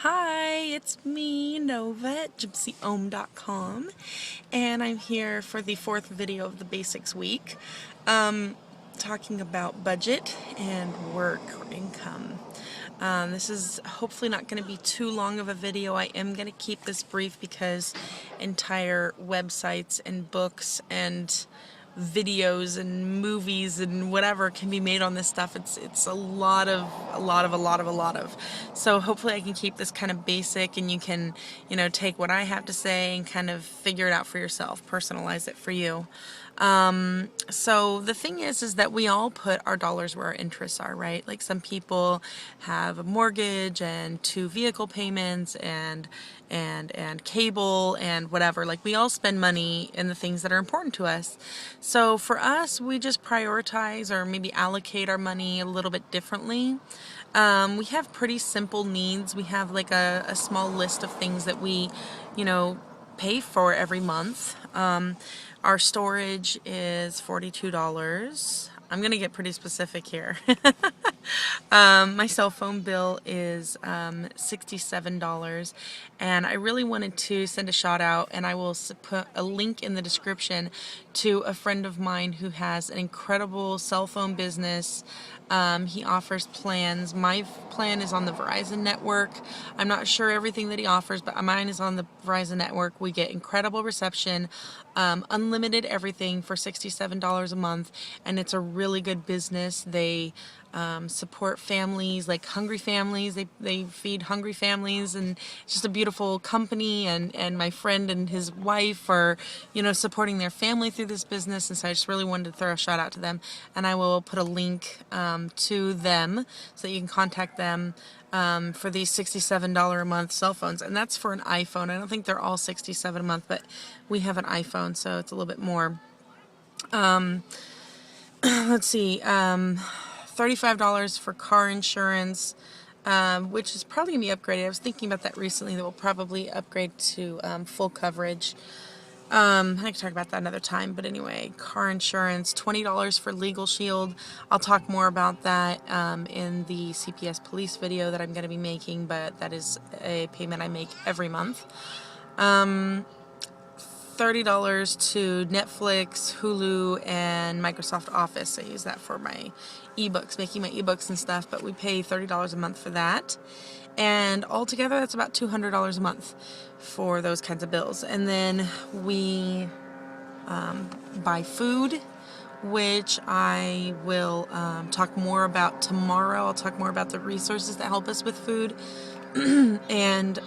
Hi, it's me, Nova at gypsyohm.com, and I'm here for the fourth video of the Basics Week, talking about budget and work or income. This is hopefully not going to be too long of a video. I am going to keep this brief because entire websites and books and videos and movies and whatever can be made on this stuff. It's a lot of. So hopefully I can keep this kind of basic and you can, take what I have to say and kind of figure it out for yourself, personalize it for you. So the thing is that we all put our dollars where our interests are, right? Like some people have a mortgage and 2 vehicle payments and cable and whatever. Like we all spend money in the things that are important to us. So for us, we just prioritize or maybe allocate our money a little bit differently. We have pretty simple needs. We have like a small list of things that we, pay for every month. Our storage is $42. I'm going to get pretty specific here. My cell phone bill is $67, and I really wanted to send a shout out, and I will put a link in the description to a friend of mine who has an incredible cell phone business. He offers plans. My plan is on the Verizon network. I'm not sure everything that he offers, but mine is on the Verizon network. We get incredible reception, unlimited everything for $67 a month, and it's a really good business. They support families, like hungry families. They feed hungry families, and it's just a beautiful company, and my friend and his wife are, supporting their family through this business, and so I just really wanted to throw a shout out to them, and I will put a link to them so that you can contact them for these $67 a month cell phones, and that's for an iPhone. I don't think they're all $67 a month, but we have an iPhone, so it's a little bit more. Let's see, $35 for car insurance, which is probably going to be upgraded. I was thinking about that recently, that we'll probably upgrade to full coverage. I can talk about that another time, but anyway, car insurance, $20 for Legal Shield. I'll talk more about that in the CPS police video that I'm going to be making, but that is a payment I make every month. $30 to Netflix, Hulu, and Microsoft Office. I use that for my ebooks, making my ebooks and stuff, but we pay $30 a month for that. And altogether, that's about $200 a month for those kinds of bills. And then we buy food, which I will talk more about tomorrow. I'll talk more about the resources that help us with food. And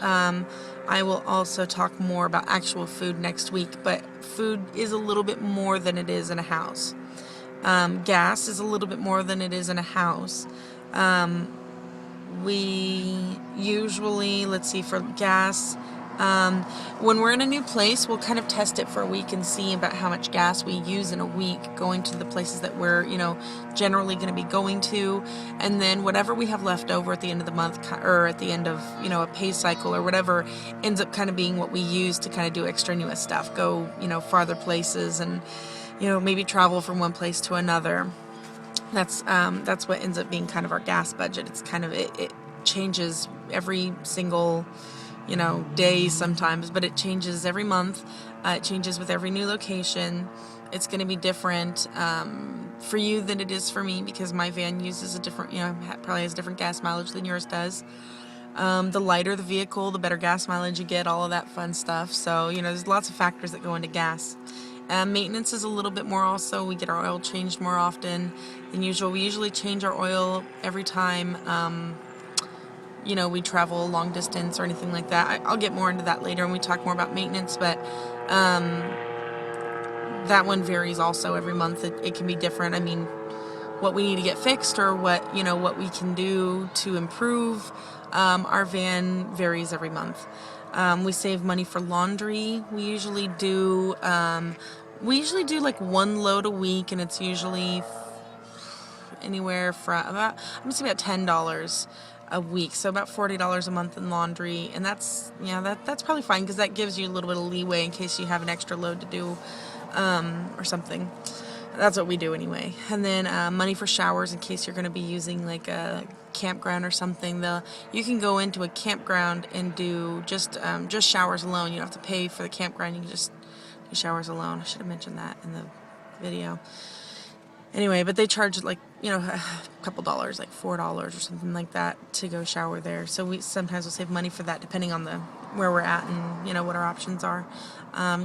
I will also talk more about actual food next week, but food is a little bit more than it is in a house. Gas is a little bit more than it is in a house. We usually, let's see, for gas, when we're in a new place, we'll kind of test it for a week and see about how much gas we use in a week going to the places that we're, generally going to be going to. And then whatever we have left over at the end of the month or at the end of, a pay cycle or whatever ends up kind of being what we use to kind of do extraneous stuff, go, farther places and, maybe travel from one place to another. That's what ends up being kind of our gas budget. It's kind of, it changes every single day sometimes, but it changes every month. It changes with every new location. It's going to be different for you than it is for me because my van uses a different, probably has different gas mileage than yours does. The lighter the vehicle, the better gas mileage you get, all of that fun stuff. So, there's lots of factors that go into gas. Maintenance is a little bit more also. We get our oil changed more often than usual. We usually change our oil every time we travel a long distance or anything like that. I'll get more into that later when we talk more about maintenance, but that one varies also every month. It can be different. I mean, what we need to get fixed or what we can do to improve our van varies every month. We save money for laundry. We usually do like one load a week, and it's usually anywhere from about $10 a week, so about $40 a month in laundry, and that's probably fine because that gives you a little bit of leeway in case you have an extra load to do or something. That's what we do anyway. And then money for showers in case you're going to be using like a campground or something. You can go into a campground and do just showers alone. You don't have to pay for the campground. You can just do showers alone. I should have mentioned that in the video. Anyway, but they charge like, a couple dollars, like $4 or something like that to go shower there. So we sometimes will save money for that depending on where we're at and, what our options are.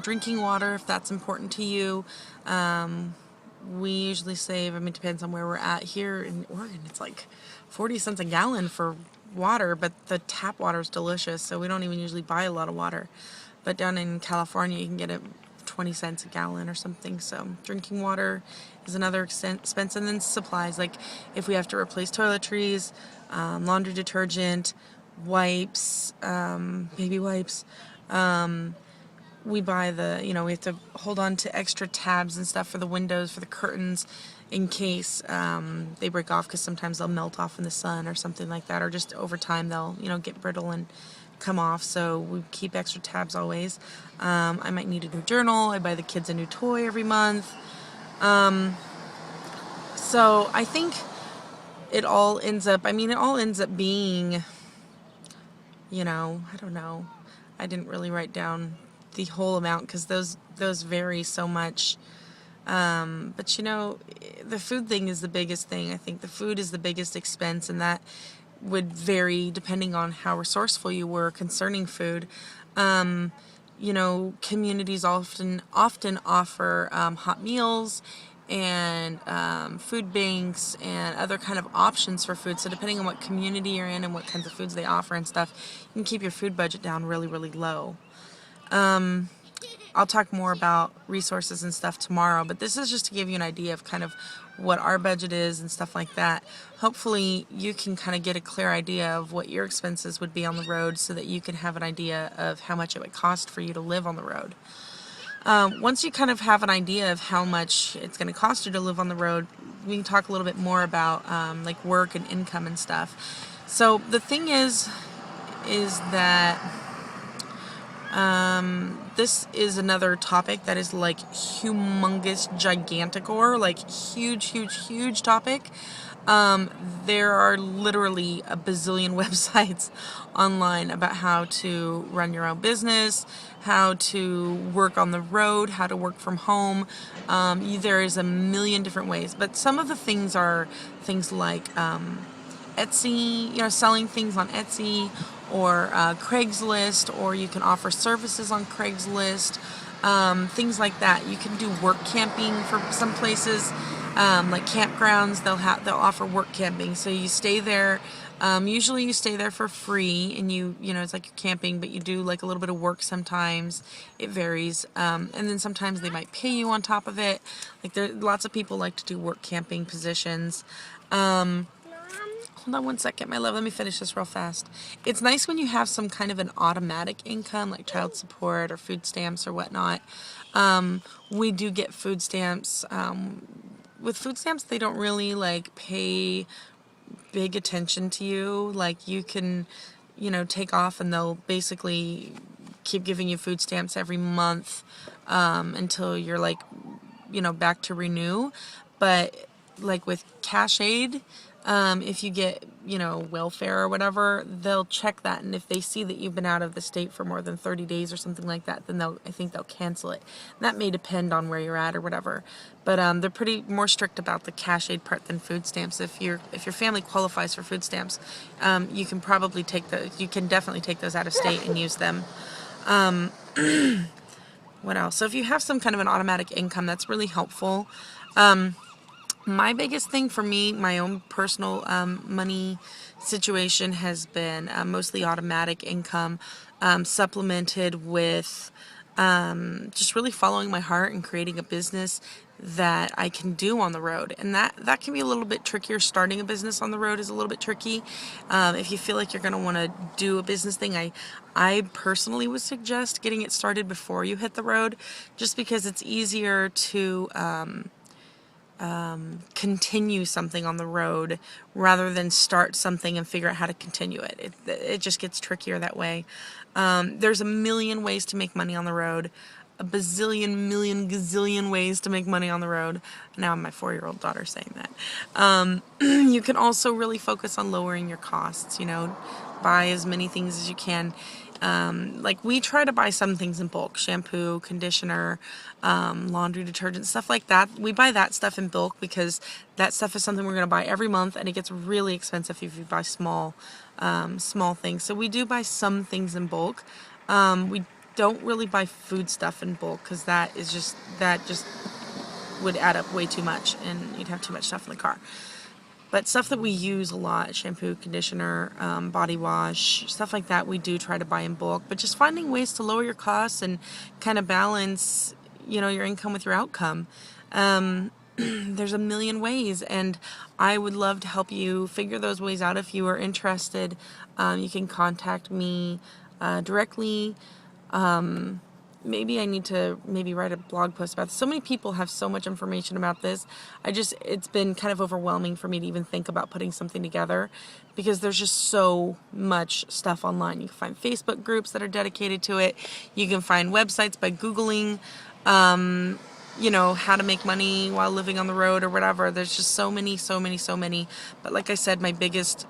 Drinking water, if that's important to you. We usually save, it depends on where we're at. Here in Oregon, it's like 40 cents a gallon for water, but the tap water is delicious, so we don't even usually buy a lot of water. But down in California, you can get it 20 cents a gallon or something. So drinking water is another expense. And then supplies, like if we have to replace toiletries, laundry detergent, wipes, baby wipes, we buy we have to hold on to extra tabs and stuff for the windows, for the curtains, in case they break off, because sometimes they'll melt off in the sun or something like that, or just over time they'll, get brittle and come off, so we keep extra tabs always. I might need a new journal. I buy the kids a new toy every month. So I think it all ends up being, I don't know. I didn't really write down the whole amount because those vary so much. But the food thing is the biggest thing. I think the food is the biggest expense, and that would vary depending on how resourceful you were concerning food. Communities often offer hot meals and food banks and other kind of options for food. So depending on what community you're in and what kinds of foods they offer and stuff, you can keep your food budget down really, really low. I'll talk more about resources and stuff tomorrow, but this is just to give you an idea of kind of what our budget is and stuff like that. Hopefully you can kind of get a clear idea of what your expenses would be on the road so that you can have an idea of how much it would cost for you to live on the road. Once you kind of have an idea of how much it's going to cost you to live on the road, we can talk a little bit more about like work and income and stuff. So the thing is that this is another topic that is like humongous, gigantic, like huge topic. There are literally a bazillion websites online about how to run your own business, how to work on the road, how to work from home. There is a million different ways, but some of the things are things like Etsy, selling things on Etsy, or Craigslist, or you can offer services on Craigslist, things like that. You can do work camping for some places, like campgrounds. They'll offer work camping, so you stay there. Usually you stay there for free, and it's like you're camping, but you do like a little bit of work sometimes. It varies, and then sometimes they might pay you on top of it. Like lots of people like to do work camping positions. Hold on one second, my love. Let me finish this real fast. It's nice when you have some kind of an automatic income, like child support or food stamps or whatnot. We do get food stamps. With food stamps, they don't really like pay big attention to you. Like you can, take off, and they'll basically keep giving you food stamps every month until you're like, back to renew. But like with cash aid, if you get, welfare or whatever, they'll check that, and if they see that you've been out of the state for more than 30 days or something like that, then I think they'll cancel it. And that may depend on where you're at or whatever, but they're pretty more strict about the cash aid part than food stamps. If your family qualifies for food stamps, you can definitely take those out of state and use them. What else? So if you have some kind of an automatic income, that's really helpful. My biggest thing for me, my own personal money situation, has been mostly automatic income, supplemented with just really following my heart and creating a business that I can do on the road. And that can be a little bit trickier. Starting a business on the road is a little bit tricky. If you feel like you're going to want to do a business thing, I personally would suggest getting it started before you hit the road, just because it's easier to continue something on the road rather than start something and figure out how to continue it. It just gets trickier that way. There's a million ways to make money on the road. a bazillion, million, gazillion ways to make money on the road. Now my 4-year-old daughter saying that. You can also really focus on lowering your costs, buy as many things as you can. Like we try to buy some things in bulk, shampoo, conditioner, laundry detergent, stuff like that. We buy that stuff in bulk because that stuff is something we're going to buy every month, and it gets really expensive if you buy small things. So we do buy some things in bulk. We don't really buy food stuff in bulk because that just would add up way too much and you'd have too much stuff in the car. But stuff that we use a lot, shampoo, conditioner, body wash, stuff like that, we do try to buy in bulk. But just finding ways to lower your costs and kind of balance, your income with your outcome. There's a million ways, and I would love to help you figure those ways out. If you are interested, you can contact me directly. Maybe I need to write a blog post about this. So many people have so much information about this. It's been kind of overwhelming for me to even think about putting something together because there's just so much stuff online. You can find Facebook groups that are dedicated to it. You can find websites by Googling, how to make money while living on the road or whatever. There's just so many. But like I said, my biggest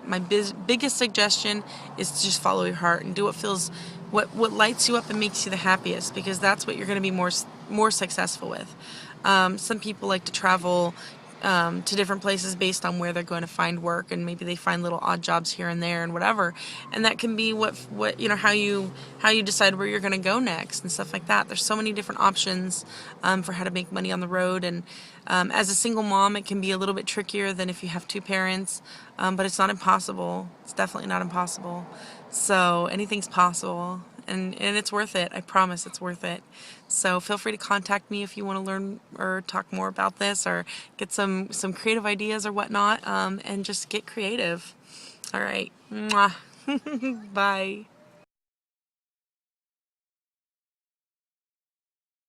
suggestion is to just follow your heart and do what lights you up and makes you the happiest, because that's what you're going to be more successful with. Some people like to travel to different places based on where they're going to find work, and maybe they find little odd jobs here and there and whatever, and that can be how you decide where you're going to go next and stuff like that. There's so many different options for how to make money on the road, and as a single mom it can be a little bit trickier than if you have two parents, but it's not impossible. It's definitely not impossible. So anything's possible, and it's worth it. I promise it's worth it. So feel free to contact me if you want to learn or talk more about this or get some creative ideas or whatnot, and just get creative. All right. Mwah. Bye.